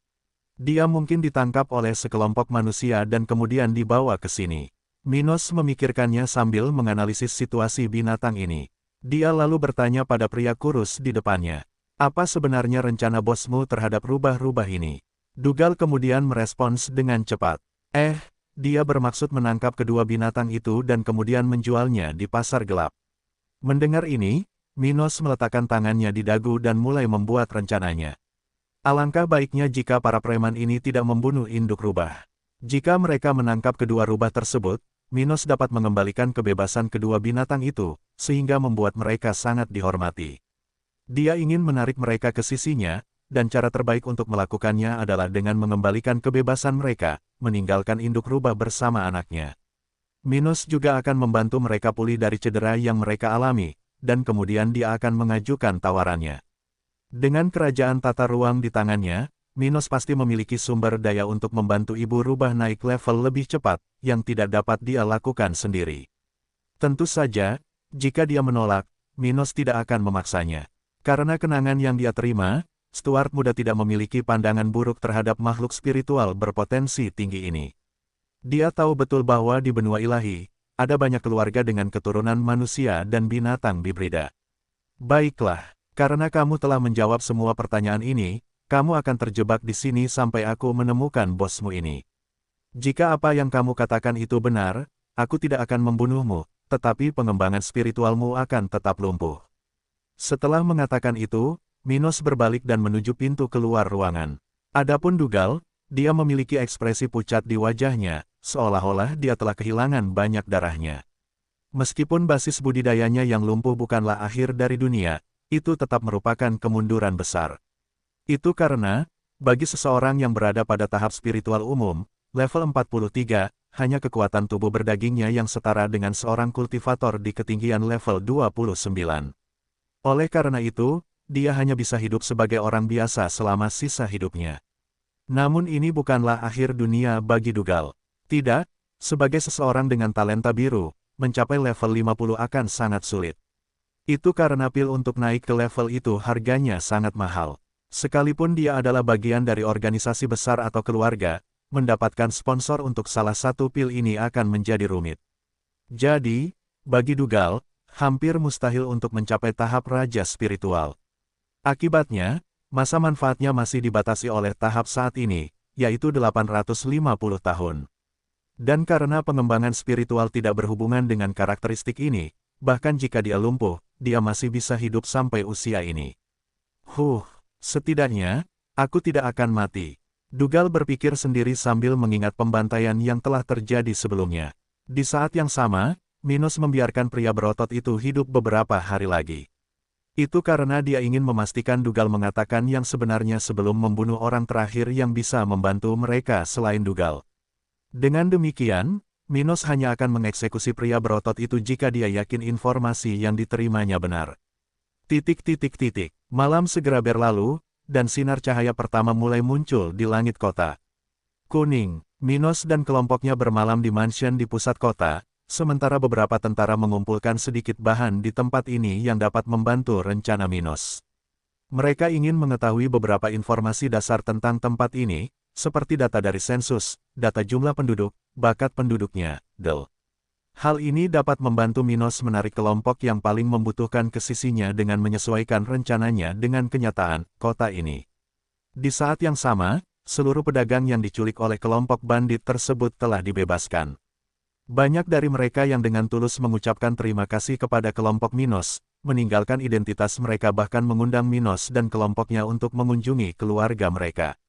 Dia mungkin ditangkap oleh sekelompok manusia dan kemudian dibawa ke sini. Minos memikirkannya sambil menganalisis situasi binatang ini. Dia lalu bertanya pada pria kurus di depannya. Apa sebenarnya rencana bosmu terhadap rubah-rubah ini? Dougal kemudian merespons dengan cepat. Dia bermaksud menangkap kedua binatang itu dan kemudian menjualnya di pasar gelap. Mendengar ini, Minos meletakkan tangannya di dagu dan mulai membuat rencananya. Alangkah baiknya jika para preman ini tidak membunuh induk rubah. Jika mereka menangkap kedua rubah tersebut, Minos dapat mengembalikan kebebasan kedua binatang itu, sehingga membuat mereka sangat dihormati. Dia ingin menarik mereka ke sisinya, dan cara terbaik untuk melakukannya adalah dengan mengembalikan kebebasan mereka, meninggalkan induk rubah bersama anaknya. Minos juga akan membantu mereka pulih dari cedera yang mereka alami, dan kemudian dia akan mengajukan tawarannya. Dengan kerajaan tata ruang di tangannya, Minos pasti memiliki sumber daya untuk membantu ibu rubah naik level lebih cepat, yang tidak dapat dia lakukan sendiri. Tentu saja, jika dia menolak, Minos tidak akan memaksanya. Karena kenangan yang dia terima, Stuart muda tidak memiliki pandangan buruk terhadap makhluk spiritual berpotensi tinggi ini. Dia tahu betul bahwa di benua ilahi, ada banyak keluarga dengan keturunan manusia dan binatang hibrida. Baiklah. Karena kamu telah menjawab semua pertanyaan ini, kamu akan terjebak di sini sampai aku menemukan bosmu ini. Jika apa yang kamu katakan itu benar, aku tidak akan membunuhmu, tetapi pengembangan spiritualmu akan tetap lumpuh. Setelah mengatakan itu, Minos berbalik dan menuju pintu keluar ruangan. Adapun Dougal, dia memiliki ekspresi pucat di wajahnya, seolah-olah dia telah kehilangan banyak darahnya. Meskipun basis budidayanya yang lumpuh bukanlah akhir dari dunia, itu tetap merupakan kemunduran besar. Itu karena, bagi seseorang yang berada pada tahap spiritual umum, level 43, hanya kekuatan tubuh berdagingnya yang setara dengan seorang kultivator di ketinggian level 29. Oleh karena itu, dia hanya bisa hidup sebagai orang biasa selama sisa hidupnya. Namun ini bukanlah akhir dunia bagi Dougal. Tidak, sebagai seseorang dengan talenta biru, mencapai level 50 akan sangat sulit. Itu karena pil untuk naik ke level itu harganya sangat mahal. Sekalipun dia adalah bagian dari organisasi besar atau keluarga, mendapatkan sponsor untuk salah satu pil ini akan menjadi rumit. Jadi, bagi Dougal, hampir mustahil untuk mencapai tahap raja spiritual. Akibatnya, masa manfaatnya masih dibatasi oleh tahap saat ini, yaitu 850 tahun. Dan karena pengembangan spiritual tidak berhubungan dengan karakteristik ini, bahkan jika dia lumpuh, dia masih bisa hidup sampai usia ini. Setidaknya, aku tidak akan mati. Dougal berpikir sendiri sambil mengingat pembantaian yang telah terjadi sebelumnya. Di saat yang sama, Minos membiarkan pria berotot itu hidup beberapa hari lagi. Itu karena dia ingin memastikan Dougal mengatakan yang sebenarnya sebelum membunuh orang terakhir yang bisa membantu mereka selain Dougal. Dengan demikian, Minos hanya akan mengeksekusi pria berotot itu jika dia yakin informasi yang diterimanya benar. Malam segera berlalu, dan sinar cahaya pertama mulai muncul di langit kota. Kuning, Minos dan kelompoknya bermalam di mansion di pusat kota, sementara beberapa tentara mengumpulkan sedikit bahan di tempat ini yang dapat membantu rencana Minos. Mereka ingin mengetahui beberapa informasi dasar tentang tempat ini, seperti data dari sensus, data jumlah penduduk, bakat penduduknya, del. Hal ini dapat membantu Minos menarik kelompok yang paling membutuhkan ke sisinya dengan menyesuaikan rencananya dengan kenyataan kota ini. Di saat yang sama, seluruh pedagang yang diculik oleh kelompok bandit tersebut telah dibebaskan. Banyak dari mereka yang dengan tulus mengucapkan terima kasih kepada kelompok Minos, meninggalkan identitas mereka bahkan mengundang Minos dan kelompoknya untuk mengunjungi keluarga mereka.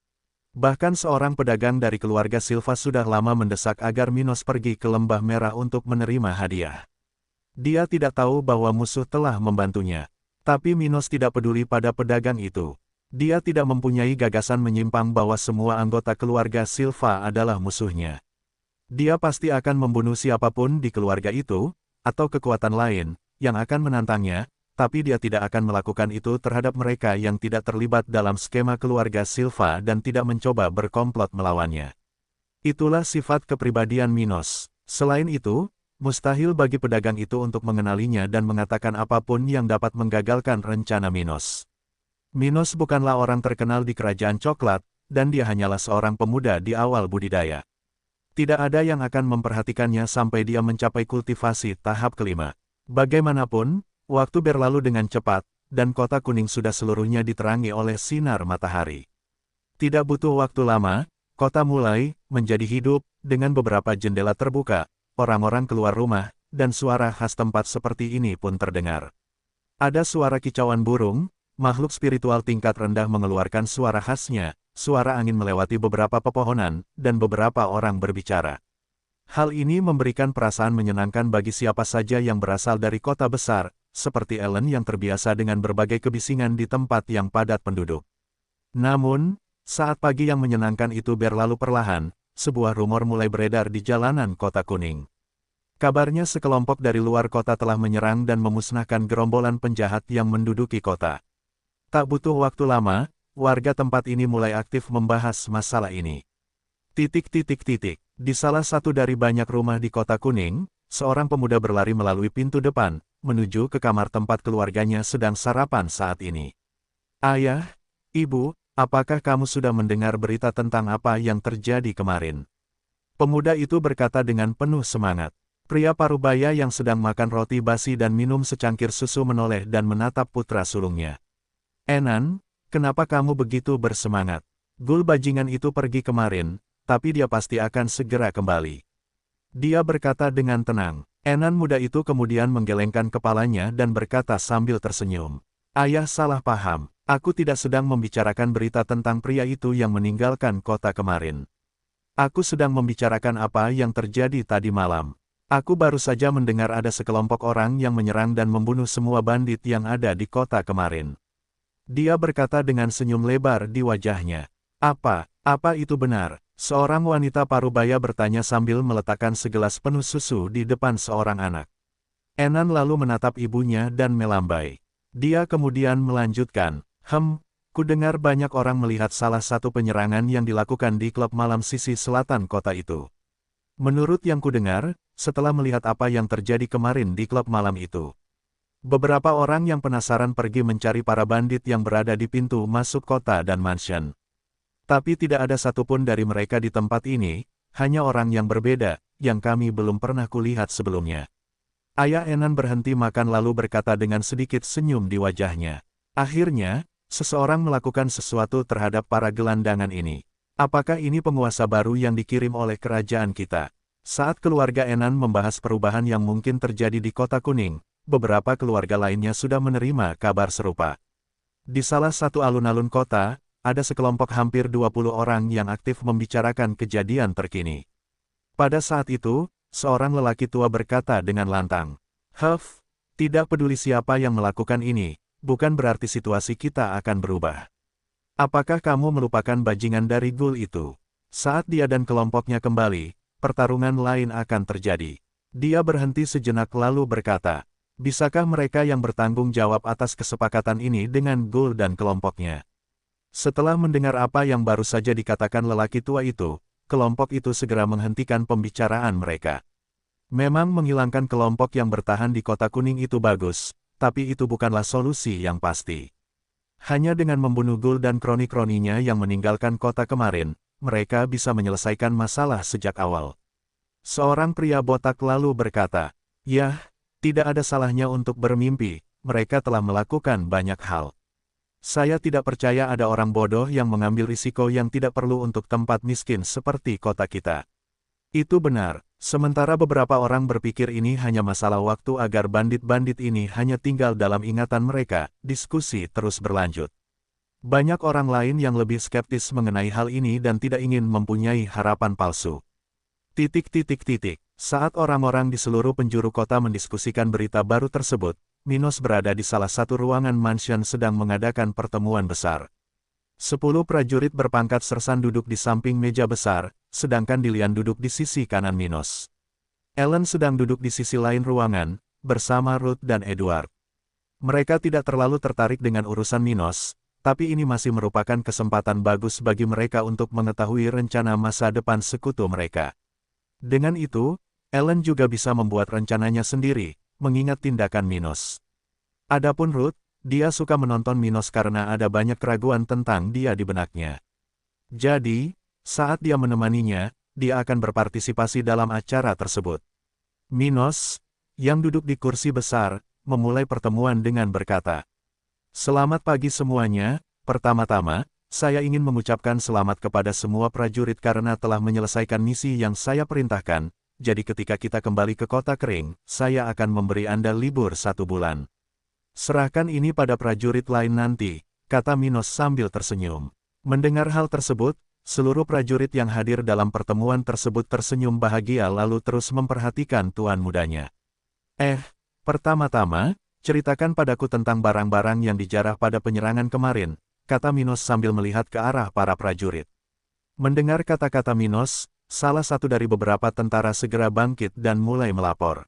Bahkan seorang pedagang dari keluarga Silva sudah lama mendesak agar Minos pergi ke Lembah Merah untuk menerima hadiah. Dia tidak tahu bahwa musuh telah membantunya. Tapi Minos tidak peduli pada pedagang itu. Dia tidak mempunyai gagasan menyimpang bahwa semua anggota keluarga Silva adalah musuhnya. Dia pasti akan membunuh siapapun di keluarga itu, atau kekuatan lain, yang akan menantangnya, tapi dia tidak akan melakukan itu terhadap mereka yang tidak terlibat dalam skema keluarga Silva dan tidak mencoba berkomplot melawannya. Itulah sifat kepribadian Minos. Selain itu, mustahil bagi pedagang itu untuk mengenalinya dan mengatakan apapun yang dapat menggagalkan rencana Minos. Minos bukanlah orang terkenal di kerajaan coklat, dan dia hanyalah seorang pemuda di awal budidaya. Tidak ada yang akan memperhatikannya sampai dia mencapai kultivasi tahap kelima. Bagaimanapun, waktu berlalu dengan cepat, dan kota kuning sudah seluruhnya diterangi oleh sinar matahari. Tidak butuh waktu lama, kota mulai menjadi hidup, dengan beberapa jendela terbuka, orang-orang keluar rumah, dan suara khas tempat seperti ini pun terdengar. Ada suara kicauan burung, makhluk spiritual tingkat rendah mengeluarkan suara khasnya, suara angin melewati beberapa pepohonan, dan beberapa orang berbicara. Hal ini memberikan perasaan menyenangkan bagi siapa saja yang berasal dari kota besar, seperti Ellen yang terbiasa dengan berbagai kebisingan di tempat yang padat penduduk. Namun, saat pagi yang menyenangkan itu berlalu perlahan, sebuah rumor mulai beredar di jalanan kota kuning. Kabarnya sekelompok dari luar kota telah menyerang dan memusnahkan gerombolan penjahat yang menduduki kota. Tak butuh waktu lama, warga tempat ini mulai aktif membahas masalah ini. Di salah satu dari banyak rumah di kota kuning, seorang pemuda berlari melalui pintu depan, menuju ke kamar tempat keluarganya sedang sarapan saat ini. Ayah, ibu, apakah kamu sudah mendengar berita tentang apa yang terjadi kemarin? Pemuda itu berkata dengan penuh semangat. Pria parubaya yang sedang makan roti basi dan minum secangkir susu menoleh dan menatap putra sulungnya. Enan, kenapa kamu begitu bersemangat? Gul bajingan itu pergi kemarin, tapi dia pasti akan segera kembali. Dia berkata dengan tenang. Enan muda itu kemudian menggelengkan kepalanya dan berkata sambil tersenyum. Ayah salah paham, aku tidak sedang membicarakan berita tentang pria itu yang meninggalkan kota kemarin. Aku sedang membicarakan apa yang terjadi tadi malam. Aku baru saja mendengar ada sekelompok orang yang menyerang dan membunuh semua bandit yang ada di kota kemarin. Dia berkata dengan senyum lebar di wajahnya. Apa itu benar? Seorang wanita parubaya bertanya sambil meletakkan segelas penuh susu di depan seorang anak. Enan lalu menatap ibunya dan melambai. Dia kemudian melanjutkan, kudengar banyak orang melihat salah satu penyerangan yang dilakukan di klub malam sisi selatan kota itu. Menurut yang kudengar, setelah melihat apa yang terjadi kemarin di klub malam itu, beberapa orang yang penasaran pergi mencari para bandit yang berada di pintu masuk kota dan mansion. Tapi tidak ada satupun dari mereka di tempat ini, hanya orang yang berbeda, yang kami belum pernah kulihat sebelumnya. Ayah Enan berhenti makan lalu berkata dengan sedikit senyum di wajahnya. Akhirnya, seseorang melakukan sesuatu terhadap para gelandangan ini. Apakah ini penguasa baru yang dikirim oleh kerajaan kita? Saat keluarga Enan membahas perubahan yang mungkin terjadi di Kota Kuning, beberapa keluarga lainnya sudah menerima kabar serupa. Di salah satu alun-alun kota, ada sekelompok hampir 20 orang yang aktif membicarakan kejadian terkini. Pada saat itu, seorang lelaki tua berkata dengan lantang, "Huff, tidak peduli siapa yang melakukan ini, bukan berarti situasi kita akan berubah. Apakah kamu melupakan bajingan dari Ghoul itu? Saat dia dan kelompoknya kembali, pertarungan lain akan terjadi." Dia berhenti sejenak lalu berkata, "Bisakah mereka yang bertanggung jawab atas kesepakatan ini dengan Ghoul dan kelompoknya?" Setelah mendengar apa yang baru saja dikatakan lelaki tua itu, kelompok itu segera menghentikan pembicaraan mereka. Memang menghilangkan kelompok yang bertahan di Kota Kuning itu bagus, tapi itu bukanlah solusi yang pasti. Hanya dengan membunuh Ghoul dan kroni-kroninya yang meninggalkan kota kemarin, mereka bisa menyelesaikan masalah sejak awal. Seorang pria botak lalu berkata, "Yah, tidak ada salahnya untuk bermimpi, mereka telah melakukan banyak hal. Saya tidak percaya ada orang bodoh yang mengambil risiko yang tidak perlu untuk tempat miskin seperti kota kita." Itu benar, sementara beberapa orang berpikir ini hanya masalah waktu agar bandit-bandit ini hanya tinggal dalam ingatan mereka, diskusi terus berlanjut. Banyak orang lain yang lebih skeptis mengenai hal ini dan tidak ingin mempunyai harapan palsu. Saat orang-orang di seluruh penjuru kota mendiskusikan berita baru tersebut, Minos berada di salah satu ruangan mansion sedang mengadakan pertemuan besar. 10 prajurit berpangkat sersan duduk di samping meja besar, sedangkan Dillian duduk di sisi kanan Minos. Ellen sedang duduk di sisi lain ruangan, bersama Ruth dan Edward. Mereka tidak terlalu tertarik dengan urusan Minos, tapi ini masih merupakan kesempatan bagus bagi mereka untuk mengetahui rencana masa depan sekutu mereka. Dengan itu, Ellen juga bisa membuat rencananya sendiri, mengingat tindakan Minos. Adapun Ruth, dia suka menonton Minos karena ada banyak keraguan tentang dia di benaknya. Jadi, saat dia menemaninya, dia akan berpartisipasi dalam acara tersebut. Minos, yang duduk di kursi besar, memulai pertemuan dengan berkata, "Selamat pagi semuanya, pertama-tama, saya ingin mengucapkan selamat kepada semua prajurit karena telah menyelesaikan misi yang saya perintahkan. Jadi ketika kita kembali ke Kota Kering, saya akan memberi Anda libur 1 bulan. Serahkan ini pada prajurit lain nanti," kata Minos sambil tersenyum. Mendengar hal tersebut, seluruh prajurit yang hadir dalam pertemuan tersebut tersenyum bahagia lalu terus memperhatikan tuan mudanya. Pertama-tama, ceritakan padaku tentang barang-barang yang dijarah pada penyerangan kemarin," kata Minos sambil melihat ke arah para prajurit. Mendengar kata-kata Minos, salah satu dari beberapa tentara segera bangkit dan mulai melapor.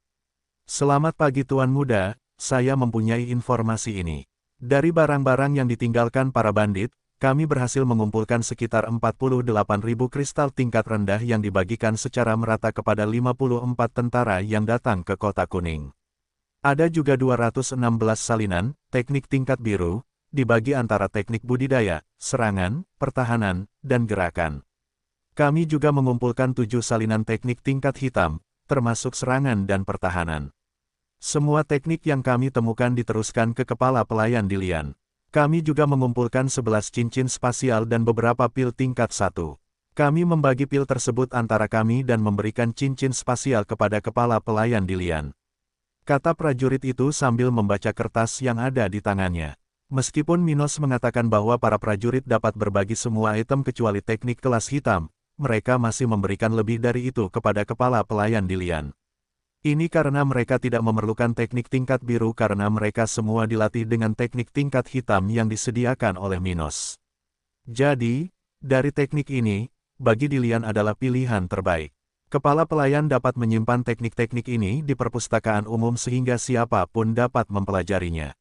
"Selamat pagi Tuan Muda, saya mempunyai informasi ini. Dari barang-barang yang ditinggalkan para bandit, kami berhasil mengumpulkan sekitar 48.000 kristal tingkat rendah yang dibagikan secara merata kepada 54 tentara yang datang ke Kota Kuning. Ada juga 216 salinan, teknik tingkat biru, dibagi antara teknik budidaya, serangan, pertahanan, dan gerakan. Kami juga mengumpulkan 7 salinan teknik tingkat hitam, termasuk serangan dan pertahanan. Semua teknik yang kami temukan diteruskan ke kepala pelayan Dillian. Kami juga mengumpulkan 11 cincin spasial dan beberapa pil tingkat 1. Kami membagi pil tersebut antara kami dan memberikan cincin spasial kepada kepala pelayan Dillian," kata prajurit itu sambil membaca kertas yang ada di tangannya. Meskipun Minos mengatakan bahwa para prajurit dapat berbagi semua item kecuali teknik kelas hitam, mereka masih memberikan lebih dari itu kepada kepala pelayan Dillian. Ini karena mereka tidak memerlukan teknik tingkat biru karena mereka semua dilatih dengan teknik tingkat hitam yang disediakan oleh Minos. Jadi, dari teknik ini, bagi Dillian adalah pilihan terbaik. Kepala pelayan dapat menyimpan teknik-teknik ini di perpustakaan umum sehingga siapapun dapat mempelajarinya.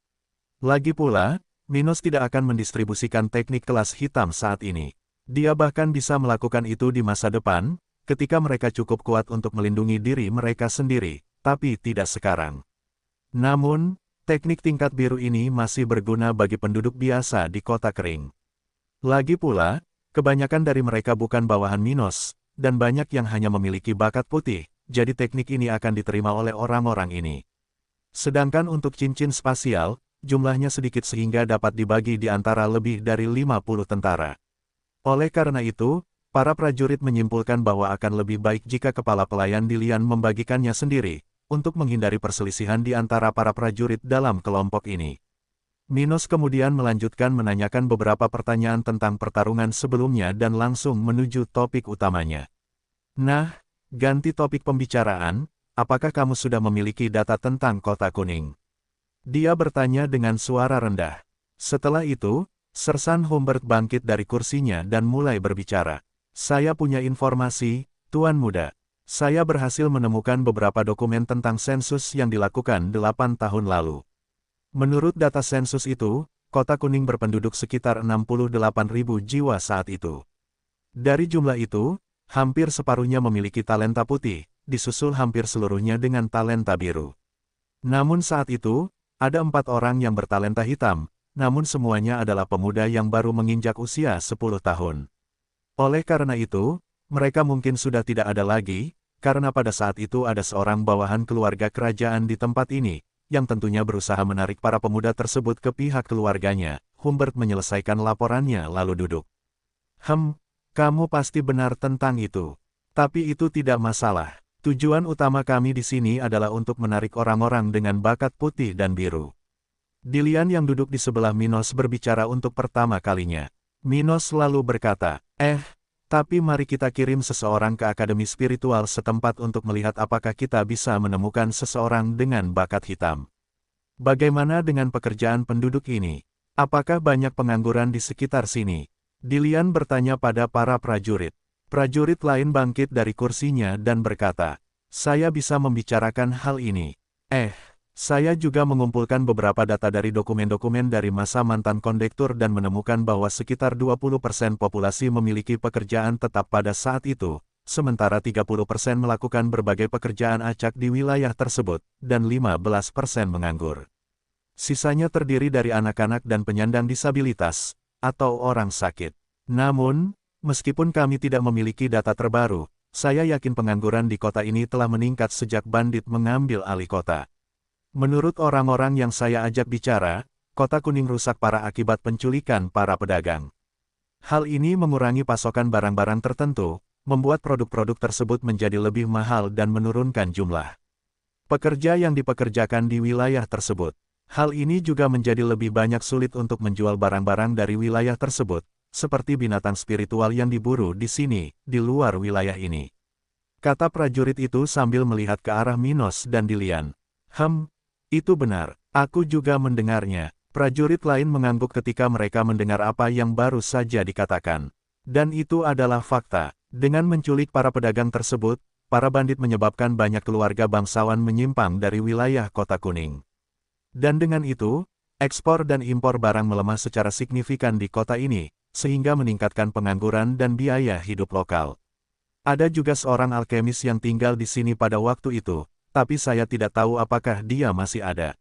Lagi pula, Minos tidak akan mendistribusikan teknik kelas hitam saat ini. Dia bahkan bisa melakukan itu di masa depan, ketika mereka cukup kuat untuk melindungi diri mereka sendiri, tapi tidak sekarang. Namun, teknik tingkat biru ini masih berguna bagi penduduk biasa di Kota Kering. Lagi pula, Kebanyakan dari mereka bukan bawahan Minos, dan banyak yang hanya memiliki bakat putih, jadi teknik ini akan diterima oleh orang-orang ini. Sedangkan untuk cincin spasial, jumlahnya sedikit sehingga dapat dibagi di antara lebih dari 50 tentara. Oleh karena itu, para prajurit menyimpulkan bahwa akan lebih baik jika kepala pelayan Dilian membagikannya sendiri, untuk menghindari perselisihan di antara para prajurit dalam kelompok ini. Minos kemudian melanjutkan menanyakan beberapa pertanyaan tentang pertarungan sebelumnya dan langsung menuju topik utamanya. Nah, ganti topik pembicaraan, apakah kamu sudah memiliki data tentang Kota Kuning? Dia bertanya dengan suara rendah. Setelah itu, Sersan Humbert bangkit dari kursinya dan mulai berbicara. Saya punya informasi, Tuan Muda. Saya berhasil menemukan beberapa dokumen tentang sensus yang dilakukan 8 tahun lalu. Menurut data sensus itu, Kota Kuning berpenduduk sekitar 68.000 jiwa saat itu. Dari jumlah itu, hampir separuhnya memiliki talenta putih, disusul hampir seluruhnya dengan talenta biru. Namun saat itu, ada 4 orang yang bertalenta hitam, namun semuanya adalah pemuda yang baru menginjak usia 10 tahun. Oleh karena itu, mereka mungkin sudah tidak ada lagi, karena pada saat itu ada seorang bawahan keluarga kerajaan di tempat ini, yang tentunya berusaha menarik para pemuda tersebut ke pihak keluarganya. Humbert menyelesaikan laporannya lalu duduk. Kamu pasti benar tentang itu. Tapi itu tidak masalah. Tujuan utama kami di sini adalah untuk menarik orang-orang dengan bakat putih dan biru. Dilian yang duduk di sebelah Minos berbicara untuk pertama kalinya. Minos lalu berkata, tapi mari kita kirim seseorang ke Akademi Spiritual setempat untuk melihat apakah kita bisa menemukan seseorang dengan bakat hitam. Bagaimana dengan pekerjaan penduduk ini? Apakah banyak pengangguran di sekitar sini? Dilian bertanya pada para prajurit. Prajurit lain bangkit dari kursinya dan berkata, saya bisa membicarakan hal ini. Saya juga mengumpulkan beberapa data dari dokumen-dokumen dari masa mantan kondektur dan menemukan bahwa sekitar 20% populasi memiliki pekerjaan tetap pada saat itu, sementara 30% melakukan berbagai pekerjaan acak di wilayah tersebut, dan 15% menganggur. Sisanya terdiri dari anak-anak dan penyandang disabilitas, atau orang sakit. Namun, meskipun kami tidak memiliki data terbaru, saya yakin pengangguran di kota ini telah meningkat sejak bandit mengambil alih kota. Menurut orang-orang yang saya ajak bicara, Kota Kuning rusak parah akibat penculikan para pedagang. Hal ini mengurangi pasokan barang-barang tertentu, membuat produk-produk tersebut menjadi lebih mahal dan menurunkan jumlah pekerja yang dipekerjakan di wilayah tersebut. Hal ini juga menjadi lebih banyak sulit untuk menjual barang-barang dari wilayah tersebut, seperti binatang spiritual yang diburu di sini, di luar wilayah ini. Kata prajurit itu sambil melihat ke arah Minos dan Dilian. Itu benar, aku juga mendengarnya. Prajurit lain mengangguk ketika mereka mendengar apa yang baru saja dikatakan. Dan itu adalah fakta. Dengan menculik para pedagang tersebut, para bandit menyebabkan banyak keluarga bangsawan menyimpang dari wilayah Kota Kuning. Dan dengan itu, ekspor dan impor barang melemah secara signifikan di kota ini, sehingga meningkatkan pengangguran dan biaya hidup lokal. Ada juga seorang alkemis yang tinggal di sini pada waktu itu, tapi saya tidak tahu apakah dia masih ada.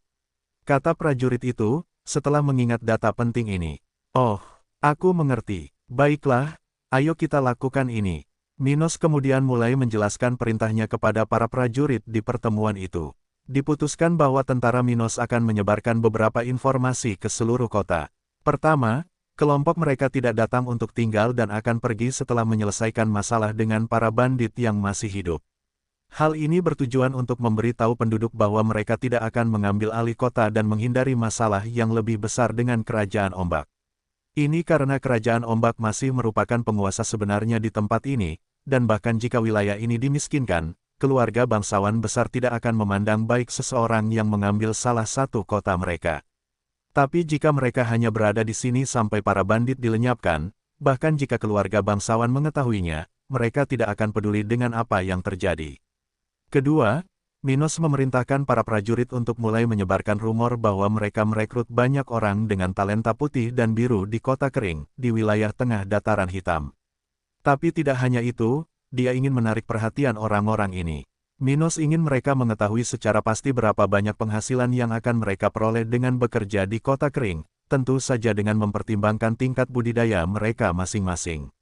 Kata prajurit itu, setelah mengingat data penting ini. Oh, aku mengerti. Baiklah, ayo kita lakukan ini. Minos kemudian mulai menjelaskan perintahnya kepada para prajurit di pertemuan itu. Diputuskan bahwa tentara Minos akan menyebarkan beberapa informasi ke seluruh kota. Pertama, kelompok mereka tidak datang untuk tinggal dan akan pergi setelah menyelesaikan masalah dengan para bandit yang masih hidup. Hal ini bertujuan untuk memberitahu penduduk bahwa mereka tidak akan mengambil alih kota dan menghindari masalah yang lebih besar dengan Kerajaan Ombak. Ini karena Kerajaan Ombak masih merupakan penguasa sebenarnya di tempat ini, dan bahkan jika wilayah ini dimiskinkan, keluarga bangsawan besar tidak akan memandang baik seseorang yang mengambil salah satu kota mereka. Tapi jika mereka hanya berada di sini sampai para bandit dilenyapkan, bahkan jika keluarga bangsawan mengetahuinya, mereka tidak akan peduli dengan apa yang terjadi. Kedua, Minos memerintahkan para prajurit untuk mulai menyebarkan rumor bahwa mereka merekrut banyak orang dengan talenta putih dan biru di kota kering, di wilayah tengah dataran hitam. Tapi tidak hanya itu, dia ingin menarik perhatian orang-orang ini. Minos ingin mereka mengetahui secara pasti berapa banyak penghasilan yang akan mereka peroleh dengan bekerja di kota kering, tentu saja dengan mempertimbangkan tingkat budidaya mereka masing-masing.